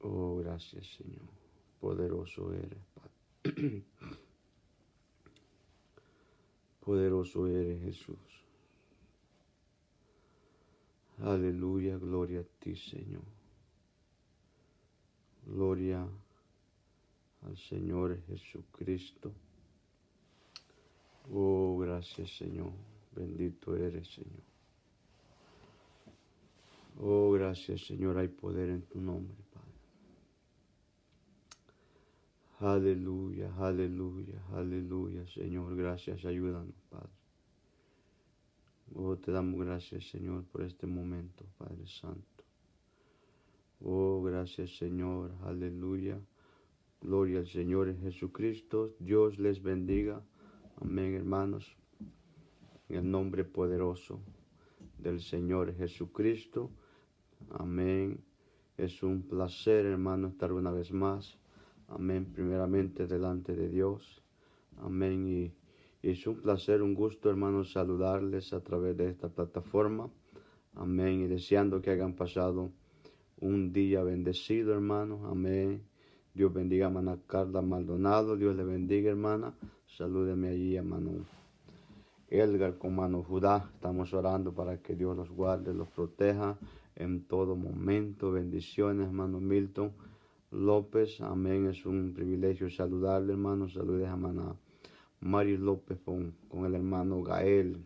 Oh, gracias, Señor. Poderoso eres, Padre. Poderoso eres, Jesús. Aleluya, gloria a ti, Señor. Gloria al Señor Jesucristo. Oh, gracias, Señor. Bendito eres, Señor. Oh, gracias, Señor. Hay poder en tu nombre, Padre. Aleluya, aleluya, aleluya, Señor. Gracias, ayúdanos, Padre. Oh, te damos gracias, Señor, por este momento, Padre Santo. Oh, gracias, Señor. Aleluya. Gloria al Señor Jesucristo. Dios les bendiga. Amén, hermanos. En el nombre poderoso del Señor Jesucristo. Amén. Es un placer, hermano, estar una vez más. Amén. Primeramente delante de Dios. Amén. Y es un placer, un gusto, hermanos, saludarles a través de esta plataforma. Amén. Y deseando que hayan pasado un día bendecido, hermano. Amén. Dios bendiga a hermana Carla Maldonado. Dios le bendiga, hermana. Salúdeme allí, hermano Edgar con mano Judá. Estamos orando para que Dios los guarde, los proteja en todo momento. Bendiciones, hermano Milton López. Amén. Es un privilegio saludarle, hermano. Saludes a hermana Mari López con el hermano Gael.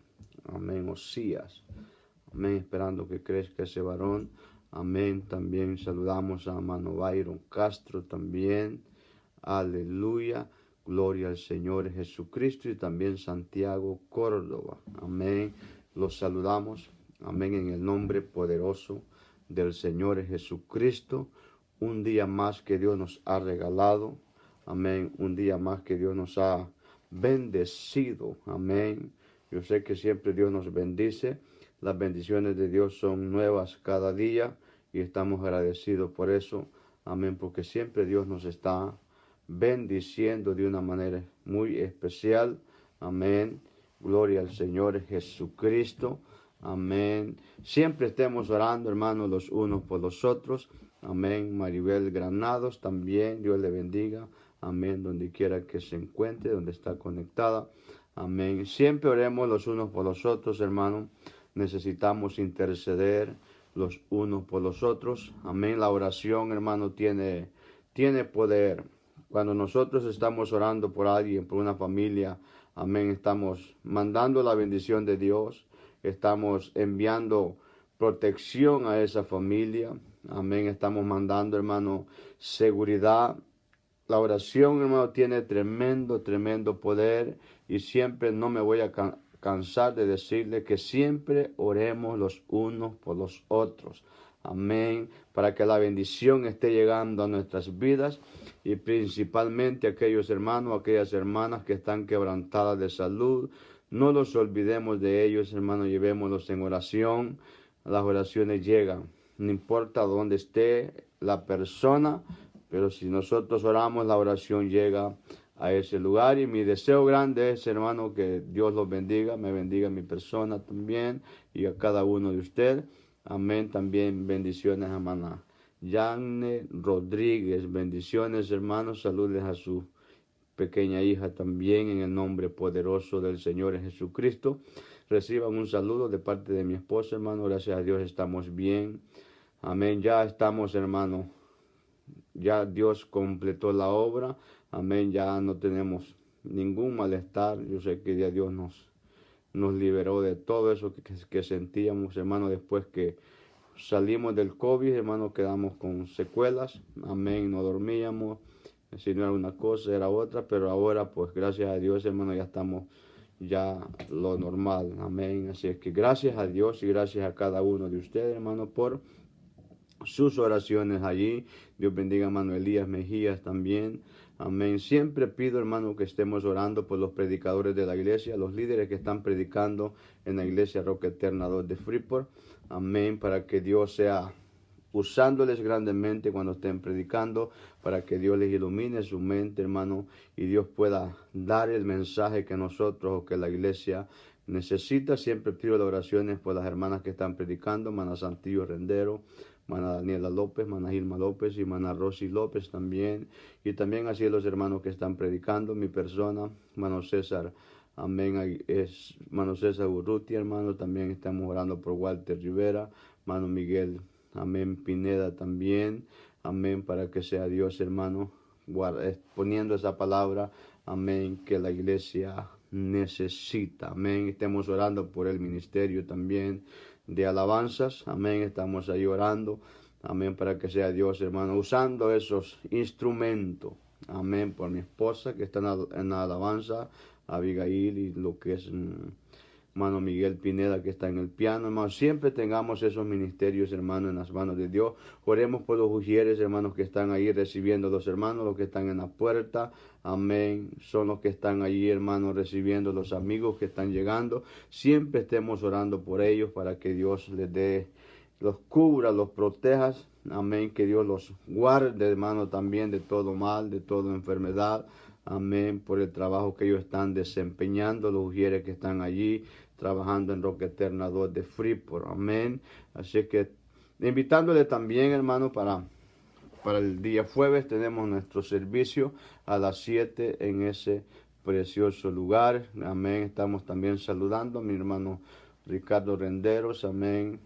Amén. Osías. Amén. Esperando que crezca ese varón. Amén. También saludamos a hermano Byron Castro también. Aleluya. Gloria al Señor Jesucristo y también Santiago Córdoba. Amén. Los saludamos. Amén. En el nombre poderoso del Señor Jesucristo. Un día más que Dios nos ha regalado. Amén. Un día más que Dios nos ha bendecido. Amén. Yo sé que siempre Dios nos bendice. Las bendiciones de Dios son nuevas cada día y estamos agradecidos por eso. Amén. Porque siempre Dios nos está bendiciendo de una manera muy especial. Amén. Gloria al Señor Jesucristo. Amén. Siempre estemos orando, hermanos, los unos por los otros. Amén. Maribel Granados también. Dios le bendiga. Amén. Donde quiera que se encuentre, donde está conectada. Amén. Siempre oremos los unos por los otros, hermanos. Necesitamos interceder los unos por los otros. Amén. La oración, hermano, tiene poder. Cuando nosotros estamos orando por alguien, por una familia, amén, estamos mandando la bendición de Dios, estamos enviando protección a esa familia, amén, estamos mandando, hermano, seguridad. La oración, hermano, tiene tremendo poder y siempre no me voy a cansar de decirle que siempre oremos los unos por los otros. Amén. Para que la bendición esté llegando a nuestras vidas y principalmente aquellos hermanos, aquellas hermanas que están quebrantadas de salud. No los olvidemos de ellos, hermanos, llevémoslos en oración. Las oraciones llegan. No importa dónde esté la persona, pero si nosotros oramos, la oración llega a ese lugar. Y mi deseo grande es, hermano, que Dios los bendiga, me bendiga mi persona también y a cada uno de ustedes. Amén. También bendiciones a hermana Yanne Rodríguez. Bendiciones, hermanos. Saludes a su pequeña hija también en el nombre poderoso del Señor Jesucristo. Reciban un saludo de parte de mi esposa, hermano. Gracias a Dios estamos bien. Amén. Ya estamos, hermano. Ya Dios completó la obra. Amén. Ya no tenemos ningún malestar. Yo sé que ya Dios nos liberó de todo eso que sentíamos, hermano, después que salimos del COVID, hermano, quedamos con secuelas. Amén. No dormíamos. Si no era una cosa, era otra. Pero ahora, pues, gracias a Dios, hermano, ya estamos ya lo normal. Amén. Así es que gracias a Dios y gracias a cada uno de ustedes, hermano, por sus oraciones allí. Dios bendiga a hermano Elías Mejías también. Amén. Siempre pido, hermano, que estemos orando por los predicadores de la iglesia, los líderes que están predicando en la iglesia Roca Eterna 2 de Freeport. Amén. Para que Dios sea usándoles grandemente cuando estén predicando, para que Dios les ilumine su mente, hermano, y Dios pueda dar el mensaje que nosotros o que la iglesia necesita. Siempre pido las oraciones por las hermanas que están predicando, hermana Santillo Rendero, hermana Daniela López, hermana Gilma López y hermana Rosy López también. Y también así los hermanos que están predicando, mi persona, hermano César, amén, es hermano César Urrutia, hermano, también estamos orando por Walter Rivera, hermano Miguel, amén, Pineda también, amén, para que sea Dios, hermano, poniendo esa palabra, amén, que la iglesia necesita, amén. Estemos orando por el ministerio también de alabanzas, amén. Estamos ahí orando, amén, para que sea Dios, hermano, usando esos instrumentos, amén, por mi esposa que está en la alabanza, Abigail, y lo que es hermano Miguel Pineda que está en el piano, hermano. Siempre tengamos esos ministerios, hermano, en las manos de Dios. Oremos por los ujieres, hermanos, que están ahí recibiendo los hermanos, los que están en la puerta, amén. Son los que están ahí, hermanos, recibiendo los amigos que están llegando. Siempre estemos orando por ellos para que Dios les dé, los cubra, los proteja, amén. Que Dios los guarde, hermano, también de todo mal, de toda enfermedad. Amén, por el trabajo que ellos están desempeñando, los ujieres que están allí, trabajando en Roca Eterna 2 de Freeport, amén. Así que invitándole también, hermano, para el día jueves tenemos nuestro servicio a las 7 en ese precioso lugar, amén. Estamos también saludando a mi hermano Ricardo Renderos, amén.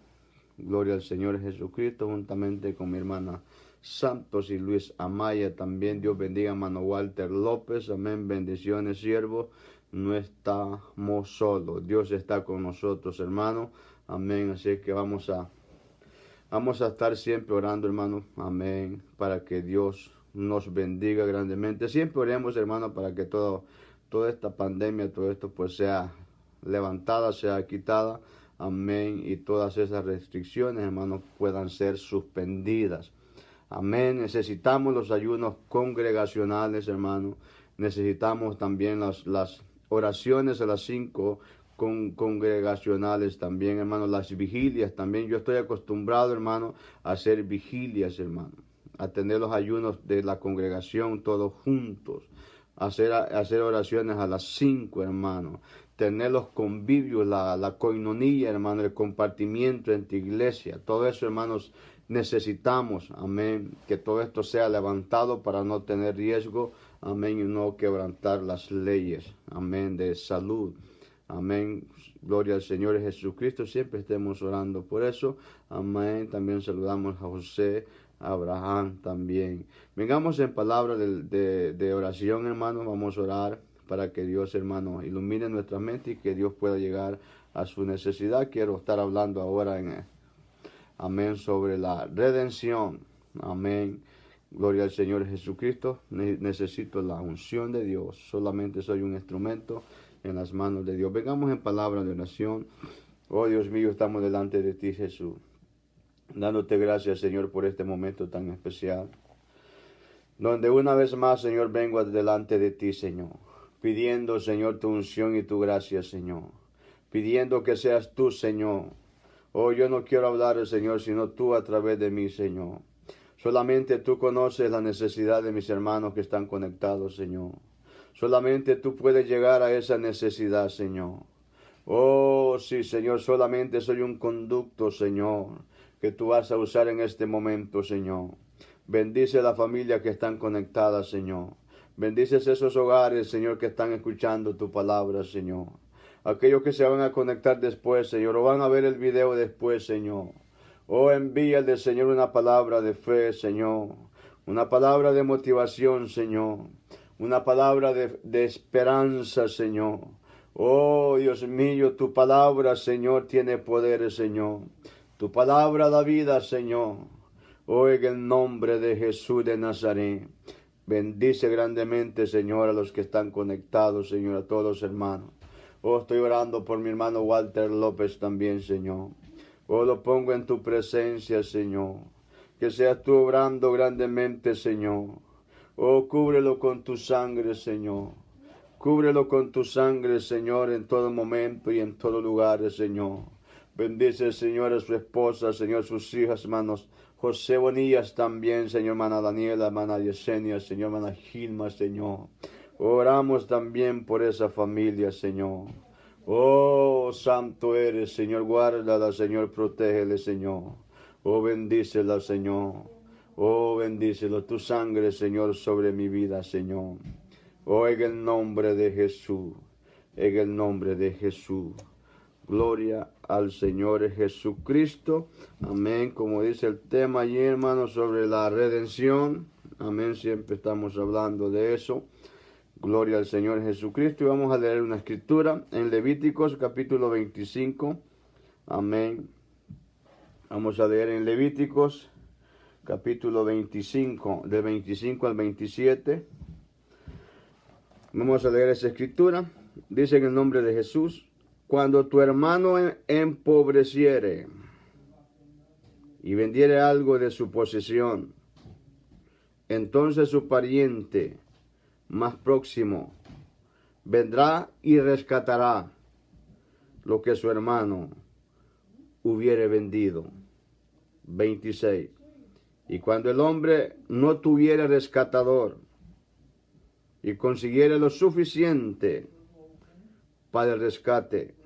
Gloria al Señor Jesucristo, juntamente con mi hermana Santos y Luis Amaya también. Dios bendiga a hermano Walter López, amén. Bendiciones, siervo. No estamos solos, Dios está con nosotros, hermano, amén. Así que vamos a estar siempre orando, hermano, amén, para que Dios nos bendiga grandemente. Siempre oremos, hermano, para que toda esta pandemia, todo esto pues sea levantada, sea quitada, amén, y todas esas restricciones, hermanos, puedan ser suspendidas. Amén. Necesitamos los ayunos congregacionales, hermano. Necesitamos también las oraciones a las 5 congregacionales también, hermano. Las vigilias también. Yo estoy acostumbrado, hermano, a hacer vigilias, hermano. A tener los ayunos de la congregación todos juntos. Hacer oraciones a las 5, hermano. Tener los convivios, la coinonía, hermano, el compartimiento en tu iglesia. Todo eso, hermanos, necesitamos, amén, que todo esto sea levantado para no tener riesgo, amén, y no quebrantar las leyes, amén, de salud, amén. Gloria al Señor Jesucristo. Siempre estemos orando por eso, amén. También saludamos a José, a Abraham también. Vengamos en palabra de oración, hermano. Vamos a orar para que Dios, hermano, ilumine nuestra mente y que Dios pueda llegar a su necesidad. Quiero estar hablando ahora amén, sobre la redención, amén. Gloria al Señor Jesucristo. Necesito la unción de Dios. Solamente soy un instrumento en las manos de Dios. Vengamos en palabra de oración. Oh Dios mío, estamos delante de ti, Jesús, dándote gracias, Señor, por este momento tan especial, donde una vez más, Señor, vengo delante de ti, Señor, pidiendo, Señor, tu unción y tu gracia, Señor, pidiendo que seas tú, Señor. Oh, yo no quiero hablar, Señor, sino tú a través de mí, Señor. Solamente tú conoces la necesidad de mis hermanos que están conectados, Señor. Solamente tú puedes llegar a esa necesidad, Señor. Oh, sí, Señor, solamente soy un conducto, Señor, que tú vas a usar en este momento, Señor. Bendice a la familia que están conectadas, Señor. Bendice esos hogares, Señor, que están escuchando tu palabra, Señor. Aquellos que se van a conectar después, Señor, o van a ver el video después, Señor. Oh, envíale, Señor, una palabra de fe, Señor. Una palabra de motivación, Señor. Una palabra de esperanza, Señor. Oh, Dios mío, tu palabra, Señor, tiene poder, Señor. Tu palabra da vida, Señor. Oh, en el nombre de Jesús de Nazaret. Bendice grandemente, Señor, a los que están conectados, Señor, a todos los hermanos. Oh, estoy orando por mi hermano Walter López también, Señor. Oh, lo pongo en tu presencia, Señor. Que seas tú obrando grandemente, Señor. Oh, cúbrelo con tu sangre, Señor. Cúbrelo con tu sangre, Señor, en todo momento y en todo lugar, Señor. Bendice, Señor, a su esposa, Señor, sus hijas, hermanos. José Bonillas también, Señor, hermana Daniela, hermana Yesenia, Señor, hermana Gilma, Señor. Oramos también por esa familia, Señor. Oh, santo eres, Señor, guárdala, Señor, protégele, Señor. Oh, bendícelo, Señor. Oh, bendícelo. Tu sangre, Señor, sobre mi vida, Señor. Oh, en el nombre de Jesús. En el nombre de Jesús. Gloria al Señor Jesucristo. Amén. Como dice el tema allí, hermanos, sobre la redención. Amén. Siempre estamos hablando de eso. Gloria al Señor Jesucristo. Y vamos a leer una escritura en Levíticos capítulo 25. Amén. Vamos a leer en Levíticos capítulo 25, del 25 al 27. Vamos a leer esa escritura. Dice en el nombre de Jesús: cuando tu hermano empobreciere y vendiere algo de su posesión, entonces su pariente más próximo vendrá y rescatará lo que su hermano hubiere vendido. 26. Y cuando el hombre no tuviere rescatador y consiguiere lo suficiente para el rescate,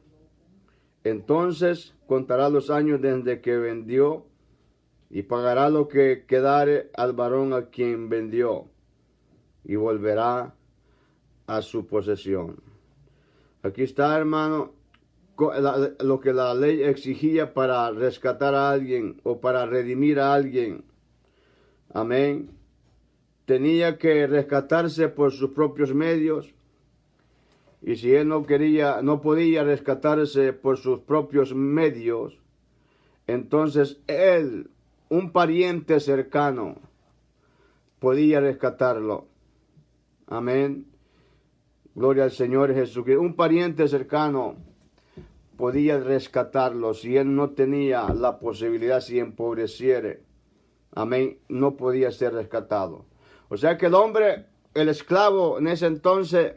entonces contará los años desde que vendió y pagará lo que quedare al varón a quien vendió y volverá a su posesión. Aquí está, hermano, lo que la ley exigía para rescatar a alguien o para redimir a alguien. Amén. Tenía que rescatarse por sus propios medios. Y si él no podía rescatarse por sus propios medios, entonces él, un pariente cercano, podía rescatarlo. Amén. Gloria al Señor Jesucristo. Un pariente cercano podía rescatarlo si él no tenía la posibilidad, si empobreciere. Amén. No podía ser rescatado. O sea que el hombre, el esclavo en ese entonces,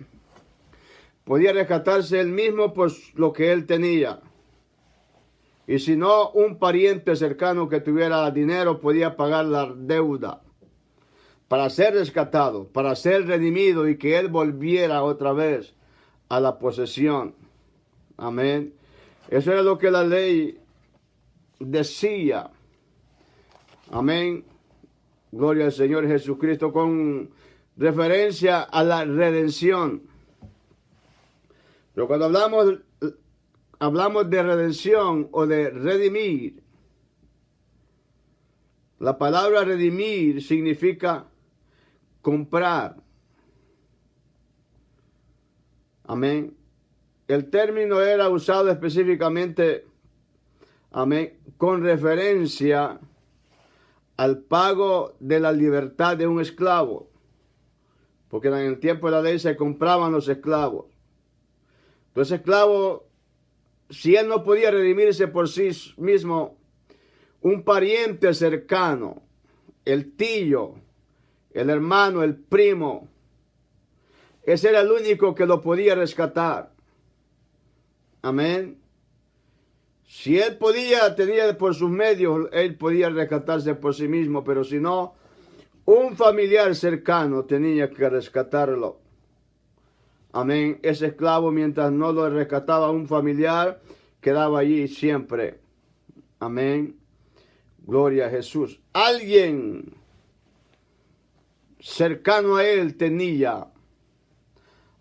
podía rescatarse él mismo por lo que él tenía. Y si no, un pariente cercano que tuviera dinero podía pagar la deuda para ser rescatado, para ser redimido y que él volviera otra vez a la posesión. Amén. Eso era lo que la ley decía. Amén. Gloria al Señor Jesucristo con referencia a la redención. Pero cuando hablamos de redención o de redimir, la palabra redimir significa comprar. Amén. El término era usado específicamente, amén, con referencia al pago de la libertad de un esclavo. Porque en el tiempo de la ley se compraban los esclavos. Entonces, esclavo, si él no podía redimirse por sí mismo, un pariente cercano, el tío, el hermano, el primo, ese era el único que lo podía rescatar. Amén. Si él tenía por sus medios, él podía rescatarse por sí mismo, pero si no, un familiar cercano tenía que rescatarlo. Amén. Ese esclavo, mientras no lo rescataba un familiar, quedaba allí siempre. Amén. Gloria a Jesús. Alguien cercano a él tenía,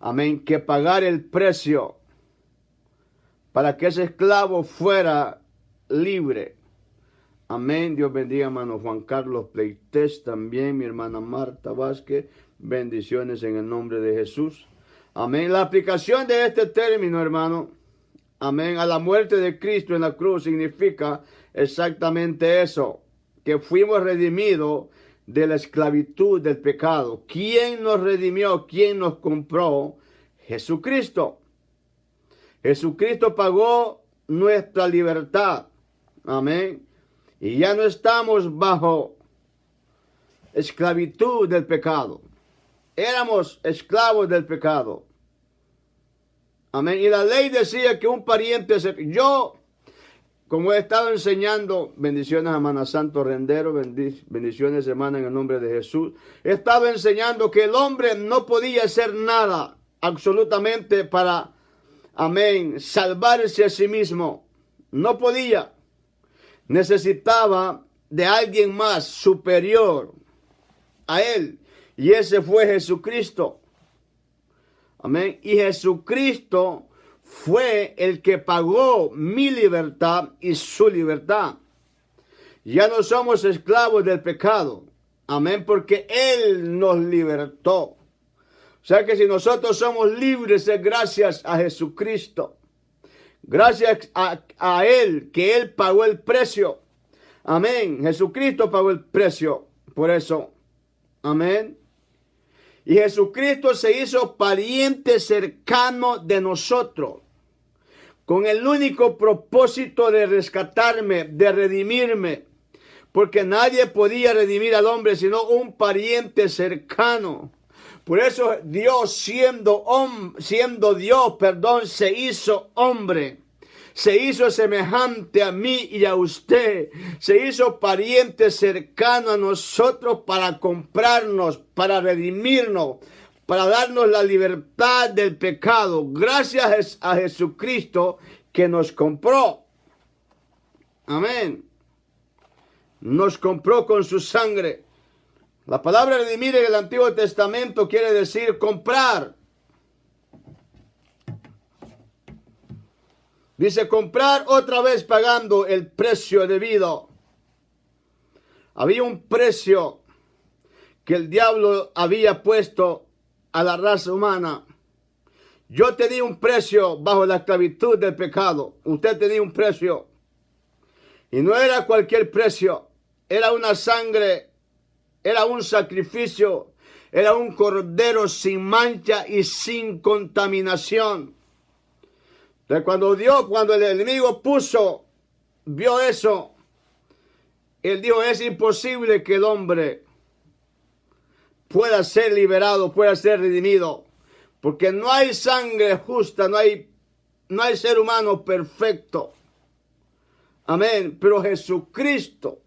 amén, que pagar el precio para que ese esclavo fuera libre. Amén. Dios bendiga, hermano Juan Carlos Pleites, también mi hermana Marta Vázquez. Bendiciones en el nombre de Jesús. Amén. La aplicación de este término, hermano, amén, a la muerte de Cristo en la cruz significa exactamente eso, que fuimos redimidos de la esclavitud del pecado. ¿Quién nos redimió? ¿Quién nos compró? Jesucristo. Jesucristo pagó nuestra libertad. Amén. Y ya no estamos bajo esclavitud del pecado. Éramos esclavos del pecado. Amén. Y la ley decía que un pariente, yo, como he estado enseñando, bendiciones a hermana Santo Rendero, bendiciones hermana en el nombre de Jesús, he estado enseñando que el hombre no podía hacer nada absolutamente para, amén, salvarse a sí mismo. No podía. Necesitaba de alguien más superior a Él. Y ese fue Jesucristo. Amén. Y Jesucristo fue el que pagó mi libertad y su libertad. Ya no somos esclavos del pecado. Amén. Porque Él nos libertó. O sea que si nosotros somos libres es gracias a Jesucristo. Gracias a Él, que Él pagó el precio. Amén. Jesucristo pagó el precio. Por eso. Amén. Y Jesucristo se hizo pariente cercano de nosotros, con el único propósito de rescatarme, de redimirme, porque nadie podía redimir al hombre sino un pariente cercano. Por eso Dios, siendo Dios, se hizo hombre. Se hizo semejante a mí y a usted. Se hizo pariente cercano a nosotros para comprarnos, para redimirnos, para darnos la libertad del pecado. Gracias a Jesucristo que nos compró. Amén. Nos compró con su sangre. La palabra redimir en el Antiguo Testamento quiere decir comprar. Dice comprar otra vez pagando el precio debido. Había un precio que el diablo había puesto a la raza humana. Yo tenía un precio bajo la esclavitud del pecado. Usted tenía un precio. Y no era cualquier precio. Era una sangre, era un sacrificio, era un cordero sin mancha y sin contaminación. Entonces, cuando el enemigo vio eso, él dijo, es imposible que el hombre pueda ser liberado, pueda ser redimido, porque no hay sangre justa, no hay ser humano perfecto. Amén. Pero Jesucristo,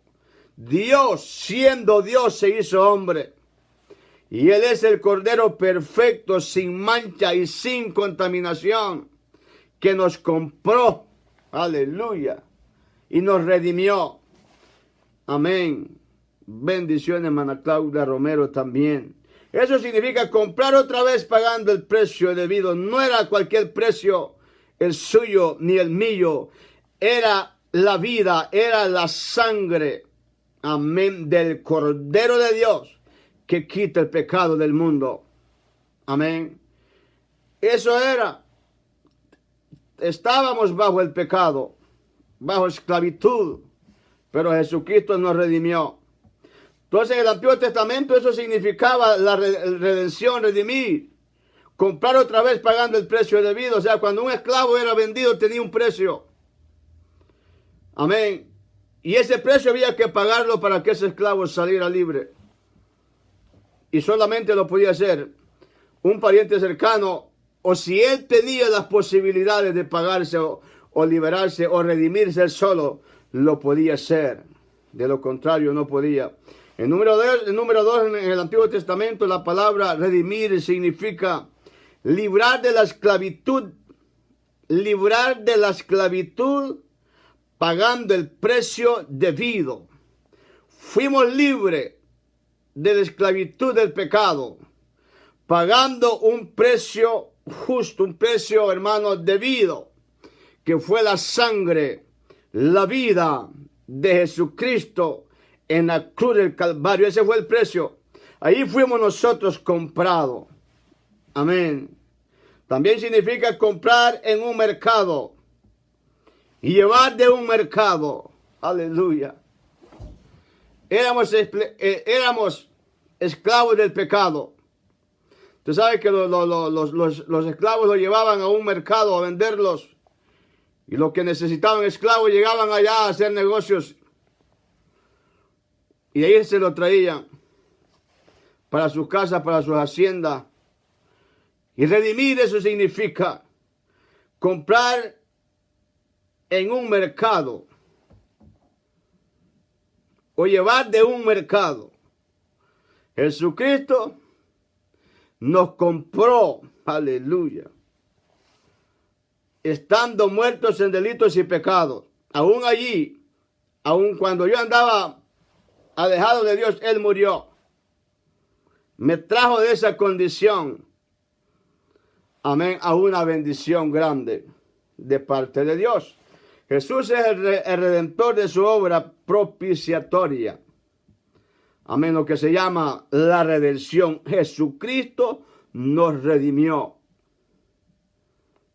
Dios, siendo Dios, se hizo hombre. Y Él es el Cordero perfecto, sin mancha y sin contaminación, que nos compró, aleluya, y nos redimió. Amén. Bendiciones, hermana Claudia Romero también. Eso significa comprar otra vez pagando el precio debido. No era cualquier precio el suyo ni el mío. Era la vida, era la sangre, amén, del Cordero de Dios que quita el pecado del mundo. Amén. Eso era. Estábamos bajo el pecado, bajo esclavitud, pero Jesucristo nos redimió. Entonces en el Antiguo Testamento eso significaba la redención, redimir, comprar otra vez pagando el precio debido. O sea, cuando un esclavo era vendido tenía un precio. Amén. Y ese precio había que pagarlo para que ese esclavo saliera libre. Y solamente lo podía hacer un pariente cercano, o si él tenía las posibilidades de pagarse o liberarse o redimirse él solo, lo podía hacer. De lo contrario, no podía. El número dos, en el Antiguo Testamento, la palabra redimir significa librar de la esclavitud. Librar de la esclavitud pagando el precio debido. Fuimos libres de la esclavitud del pecado, pagando un precio justo, un precio, hermano, debido, que fue la sangre, la vida de Jesucristo en la cruz del Calvario. Ese fue el precio. Ahí fuimos nosotros comprados. Amén. También significa comprar en un mercado y llevar de un mercado. Aleluya. Éramos esclavos del pecado. Usted sabe que los esclavos los llevaban a un mercado a venderlos. Y los que necesitaban esclavos llegaban allá a hacer negocios. Y ahí se lo traían para sus casas, para sus haciendas. Y redimir, eso significa comprar en un mercado o llevar de un mercado. Jesucristo nos compró, aleluya, estando muertos en delitos y pecados. Aún allí, aún cuando yo andaba alejado de Dios, Él murió. Me trajo de esa condición, amén, a una bendición grande de parte de Dios. Jesús es el redentor de su obra propiciatoria. Amén, lo que se llama la redención. Jesucristo nos redimió.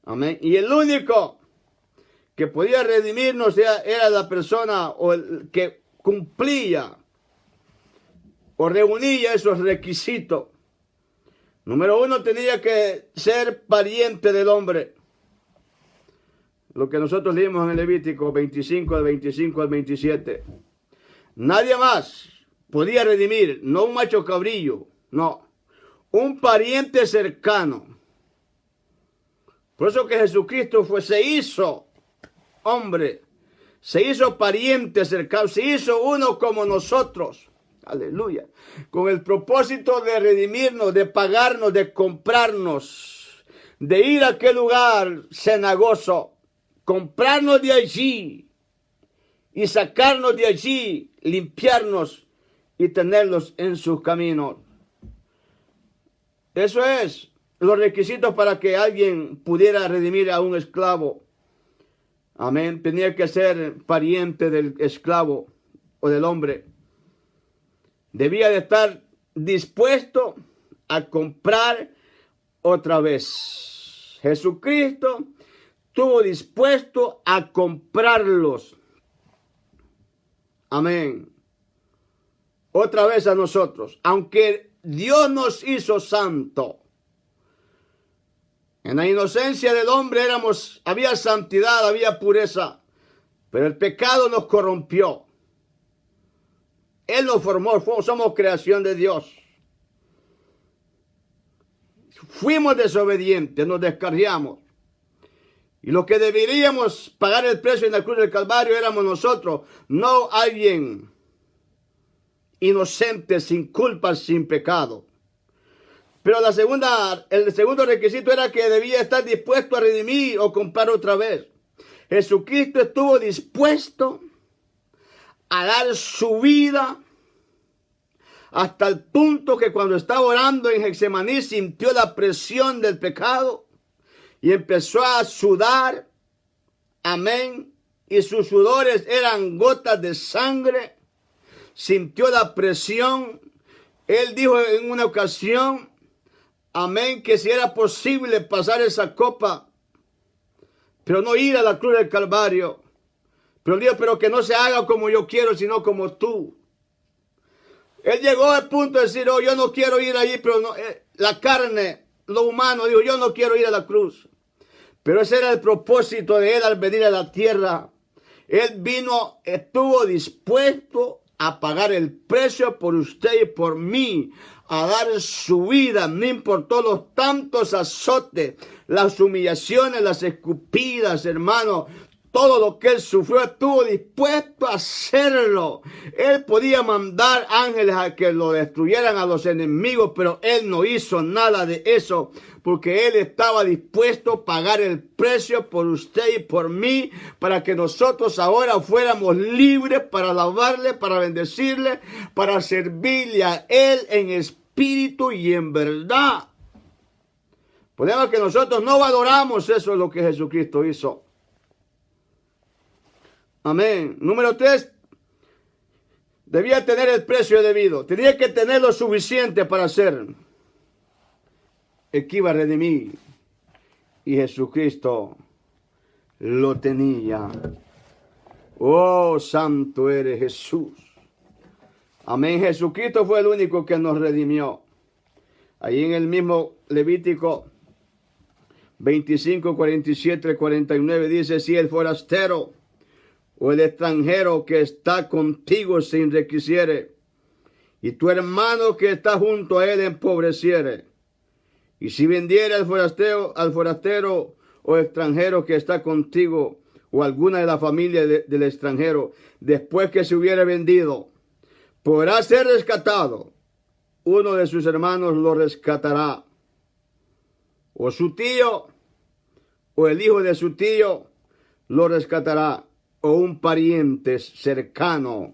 Amén. Y el único que podía redimirnos era la persona o el que cumplía o reunía esos requisitos. Número uno, tenía que ser pariente del hombre. Lo que nosotros leímos en el Levítico 25, del 25 al 27. Nadie más podía redimir, no un macho cabrillo, no, un pariente cercano. Por eso que Jesucristo se hizo hombre, se hizo pariente cercano, se hizo uno como nosotros. Aleluya. Con el propósito de redimirnos, de pagarnos, de comprarnos, de ir a aquel lugar cenagoso, comprarnos de allí y sacarnos de allí, limpiarnos y tenerlos en sus caminos. Eso es los requisitos para que alguien pudiera redimir a un esclavo. Amén. Tenía que ser pariente del esclavo o del hombre. Debía de estar dispuesto a comprar otra vez. Jesucristo estuvo dispuesto a comprarlos. Amén. Otra vez a nosotros. Aunque Dios nos hizo santo. En la inocencia del hombre había santidad, había pureza. Pero el pecado nos corrompió. Él nos formó, somos creación de Dios. Fuimos desobedientes, nos descarriamos. Y los que deberíamos pagar el precio en la cruz del Calvario éramos nosotros, no alguien inocente, sin culpa, sin pecado. Pero el segundo requisito era que debía estar dispuesto a redimir o comprar otra vez. Jesucristo estuvo dispuesto a dar su vida hasta el punto que cuando estaba orando en Getsemaní sintió la presión del pecado y empezó a sudar. Amén. Y sus sudores eran gotas de sangre. Sintió la presión. Él dijo en una ocasión, amén, que si era posible pasar esa copa, pero no ir a la cruz del Calvario. Pero Dios, pero que no se haga como yo quiero, sino como tú. Él llegó al punto de decir, oh, yo no quiero ir allí, pero no, la carne, lo humano, dijo, yo no quiero ir a la cruz. Pero ese era el propósito de él al venir a la tierra. Él vino, estuvo dispuesto a pagar el precio por usted y por mí, a dar su vida, no importó los tantos azotes, las humillaciones, las escupidas, hermano. Todo lo que él sufrió, estuvo dispuesto a hacerlo. Él podía mandar ángeles a que lo destruyeran a los enemigos, pero él no hizo nada de eso, porque él estaba dispuesto a pagar el precio por usted y por mí, para que nosotros ahora fuéramos libres para alabarle, para bendecirle, para servirle a él en espíritu y en verdad. Podemos que nosotros no valoramos eso, es lo que Jesucristo hizo. Amén. Número 3, debía tener el precio debido. Tenía que tener lo suficiente para ser el que iba a redimir. Y Jesucristo lo tenía. Oh, santo eres Jesús. Amén. Jesucristo fue el único que nos redimió. Ahí en el mismo Levítico 25, 47, 49 dice, si el forastero o el extranjero que está contigo se enriqueciere, y tu hermano que está junto a él empobreciere, y si vendiere al forastero o extranjero que está contigo, o alguna de la familia del extranjero, después que se hubiera vendido, podrá ser rescatado. Uno de sus hermanos lo rescatará, o su tío, o el hijo de su tío lo rescatará, o un pariente cercano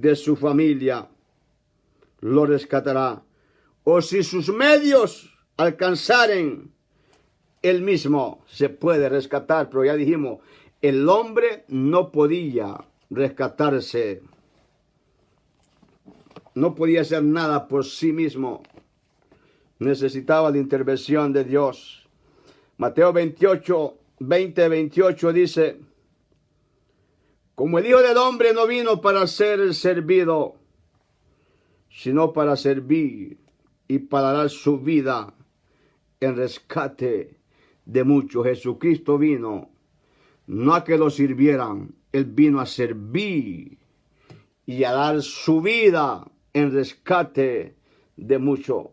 de su familia lo rescatará. O si sus medios alcanzaren, él mismo se puede rescatar. Pero ya dijimos, el hombre no podía rescatarse. No podía hacer nada por sí mismo. Necesitaba la intervención de Dios. Mateo 20:28 dice, como el Hijo del Hombre no vino para ser servido, sino para servir y para dar su vida en rescate de muchos. Jesucristo vino no a que lo sirvieran, Él vino a servir y a dar su vida en rescate de muchos.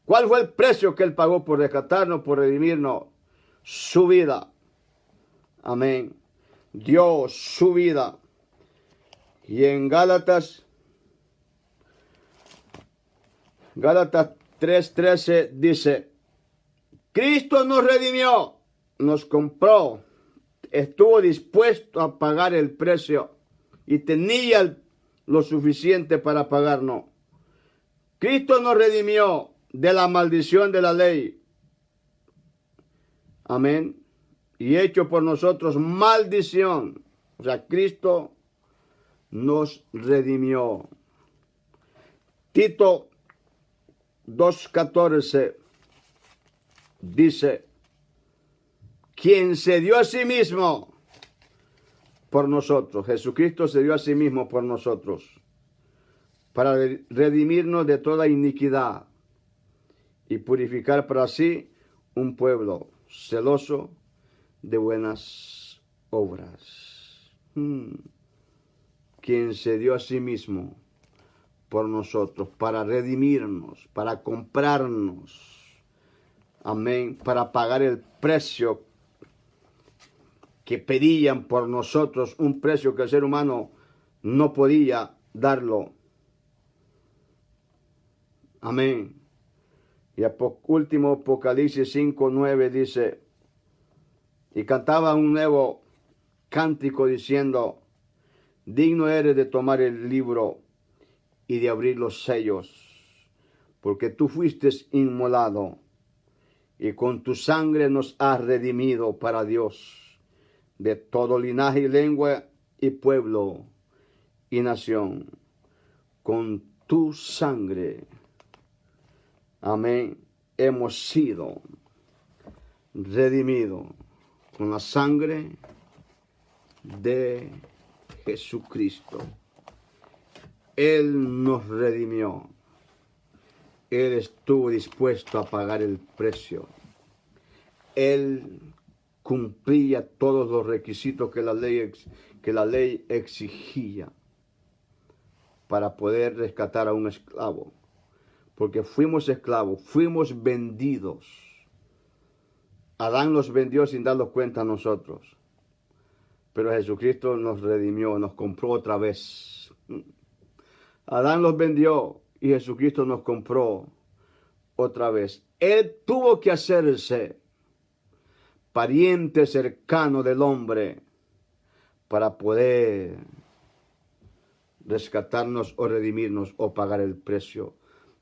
¿Cuál fue el precio que Él pagó por rescatarnos, por redimirnos? Su vida. Amén. Dio su vida. Y en Gálatas 3:13 dice, Cristo nos redimió, nos compró, estuvo dispuesto a pagar el precio y tenía lo suficiente para pagarnos. Cristo nos redimió de la maldición de la ley. Amén. Y hecho por nosotros maldición. O sea, Cristo nos redimió. Tito 2:14 dice, quien se dio a sí mismo por nosotros, Jesucristo se dio a sí mismo por nosotros, para redimirnos de toda iniquidad y purificar para sí un pueblo celoso de buenas obras. Quien se dio a sí mismo por nosotros, para redimirnos, para comprarnos, amén, para pagar el precio que pedían por nosotros, un precio que el ser humano no podía darlo. Amén. Y último Apocalipsis 5:9 dice, y cantaba un nuevo cántico diciendo, digno eres de tomar el libro y de abrir los sellos, porque tú fuiste inmolado y con tu sangre nos has redimido para Dios de todo linaje y lengua y pueblo y nación. Con tu sangre, amén, hemos sido redimidos con la sangre de Jesucristo. Él nos redimió. Él estuvo dispuesto a pagar el precio. Él cumplía todos los requisitos que la ley exigía para poder rescatar a un esclavo. Porque fuimos esclavos, fuimos vendidos. Adán los vendió sin darnos cuenta a nosotros. Pero Jesucristo nos redimió, nos compró otra vez. Adán los vendió y Jesucristo nos compró otra vez. Él tuvo que hacerse pariente cercano del hombre para poder rescatarnos o redimirnos o pagar el precio.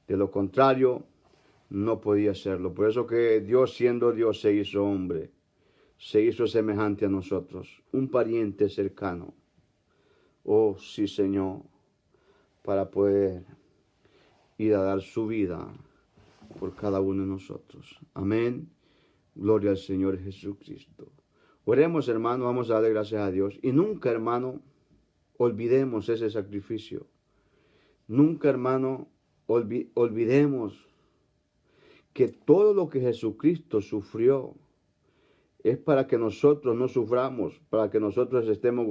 De lo contrario, no podía hacerlo. Por eso que Dios, siendo Dios, se hizo hombre. Se hizo semejante a nosotros. Un pariente cercano. Oh, sí, Señor. Para poder ir a dar su vida por cada uno de nosotros. Amén. Gloria al Señor Jesucristo. Oremos, hermano, vamos a darle gracias a Dios. Y nunca, hermano, olvidemos ese sacrificio. Nunca, hermano, olvidemos que todo lo que Jesucristo sufrió es para que nosotros no suframos, para que nosotros estemos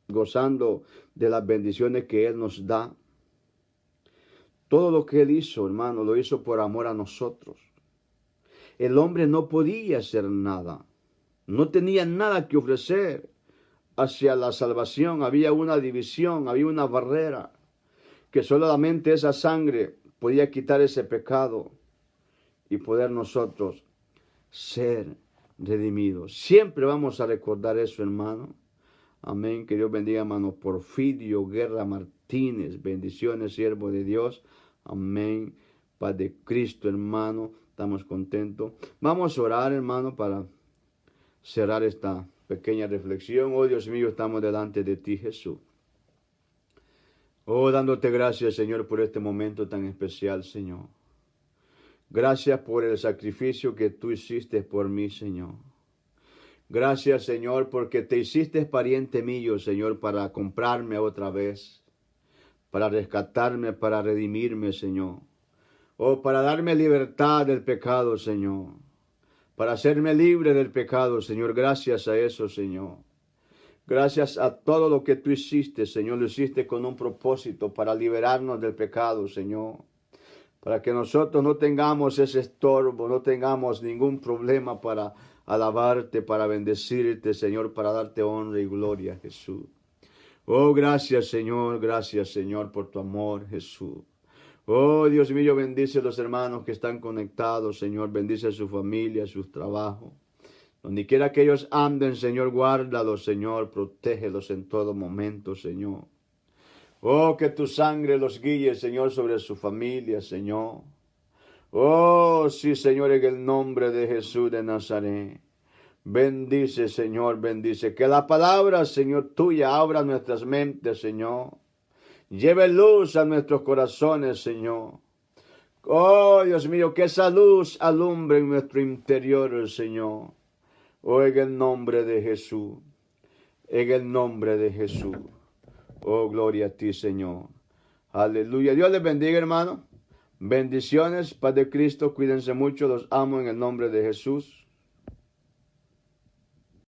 gozando de las bendiciones que Él nos da. Todo lo que Él hizo, hermano, lo hizo por amor a nosotros. El hombre no podía hacer nada. No tenía nada que ofrecer hacia la salvación. Había una división, había una barrera, que solamente esa sangre podía quitar ese pecado y poder nosotros ser redimidos. Siempre vamos a recordar eso, hermano. Amén. Que Dios bendiga, hermano Porfirio Guerra Martínez. Bendiciones, siervo de Dios. Amén. Paz de Cristo, hermano. Estamos contentos. Vamos a orar, hermano, para cerrar esta pequeña reflexión. Oh, Dios mío, estamos delante de ti, Jesús. Oh, dándote gracias, Señor, por este momento tan especial, Señor. Gracias por el sacrificio que tú hiciste por mí, Señor. Gracias, Señor, porque te hiciste pariente mío, Señor, para comprarme otra vez, para rescatarme, para redimirme, Señor. Oh, para darme libertad del pecado, Señor. Para hacerme libre del pecado, Señor. Gracias a eso, Señor. Gracias a todo lo que tú hiciste, Señor. Lo hiciste con un propósito para liberarnos del pecado, Señor. Para que nosotros no tengamos ese estorbo, no tengamos ningún problema para alabarte, para bendecirte, Señor, para darte honra y gloria, Jesús. Oh, gracias, Señor, por tu amor, Jesús. Oh, Dios mío, bendice a los hermanos que están conectados, Señor. Bendice a su familia, a sus trabajos. Donde quiera que ellos anden, Señor, guárdalos, Señor. Protégelos en todo momento, Señor. Oh, que tu sangre los guíe, Señor, sobre su familia, Señor. Oh, sí, Señor, en el nombre de Jesús de Nazaret. Bendice, Señor, bendice. Que la palabra, Señor, tuya abra nuestras mentes, Señor. Lleve luz a nuestros corazones, Señor. Oh, Dios mío, que esa luz alumbre en nuestro interior, Señor. Oh, en el nombre de Jesús. En el nombre de Jesús. Oh, gloria a ti, Señor. Aleluya. Dios les bendiga, hermano. Bendiciones, Paz de Cristo. Cuídense mucho. Los amo en el nombre de Jesús.